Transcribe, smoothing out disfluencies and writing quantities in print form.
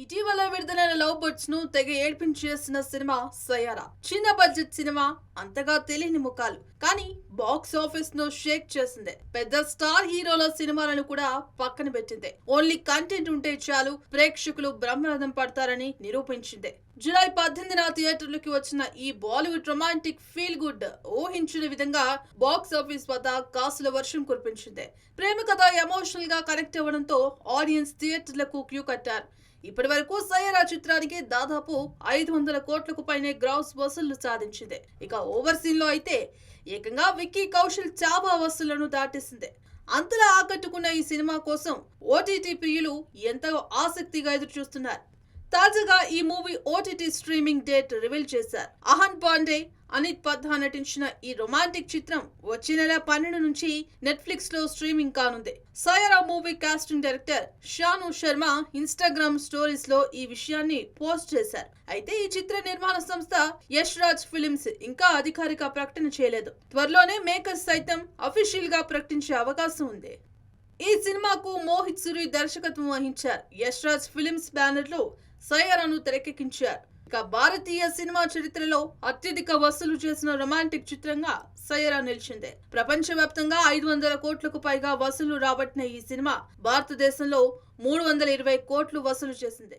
ఇటీవల విడుదలైన love birds ను తెగ ఏడ్పించేసిన సినిమా సయారా. చిన్న బడ్జెట్ సినిమా, అంతగా తెలియని ముఖాలు, కానీ బాక్స్ ఆఫీస్ ను షేక్ చేసింది. పెద్ద స్టార్ హీరోల సినిమాలను కూడా పక్కన పెట్టింది. ఓన్లీ కంటెంట్ ఉంటే చాలు, ప్రేక్షకులు బ్రహ్మరథం పడతారని నిరూపించింది. జూలై 18న థియేటర్లకు వచ్చిన ఈ బాలీవుడ్ రొమాంటిక్ ఫీల్ గుడ్ ఊహించిన విధంగా బాక్స్ ఆఫీస్ వద్ద కాసుల వర్షం కురిపించింది. ప్రేమ కథ ఎమోషనల్ గా కనెక్ట్ అవ్వడంతో ఆడియన్స్ థియేటర్లకు క్యూ కట్టారు. ఇప్పటి వరకు సయారా చిత్రానికి దాదాపు 500 కోట్లకు పైనే గ్రాస్ వసూళ్లు సాధించింది. ఇక ఓవర్సీన్ లో అయితే ఏకంగా విక్కీ కౌశల్ చాబా వసూళ్లను దాటేసింది. అంతలా ఆకట్టుకున్న ఈ సినిమా కోసం ఓటీటీ ప్రియులు ఎంతో ఆసక్తిగా ఎదురు చూస్తున్నారు. తాజాగా ఈ movie OTT streaming date reveal చేశారు. అహన్ పాండే, అనిత్ పద్దా నటించిన ఈ రొమాంటిక్ చిత్రం వచ్చే నెల 12 నుంచి నెట్ఫ్లిక్స్ లో స్ట్రీమింగ్ కానుంది. సయారా మూవీ కాస్టింగ్ డైరెక్టర్ షాను శర్మ ఇన్స్టాగ్రామ్ స్టోరీస్ లో ఈ విషయాన్ని పోస్ట్ చేశారు. అయితే ఈ చిత్ర నిర్మాణ సంస్థ యష్ రాజ్ ఫిల్మ్స్ ఇంకా అధికారిక ప్రకటన చేయలేదు. త్వరలోనే మేకర్స్ సైతం అఫీషియల్ గా ప్రకటించే అవకాశం ఉంది. ఈ సినిమాకు మోహిత్ సురి దర్శకత్వం వహించారు. యష్ రాజ్ ఫిల్మ్స్ బ్యానర్ లో సయారాను తెరకెక్కించారు. ఇక భారతీయ సినిమా చరిత్రలో అత్యధిక వసూలు చేసిన రొమాంటిక్ చిత్రంగా సయారా నిలిచింది. ప్రపంచవ్యాప్తంగా 500 కోట్లకు పైగా వసూలు రాబట్టిన ఈ సినిమా భారతదేశంలో 320 కోట్లు వసూలు చేసింది.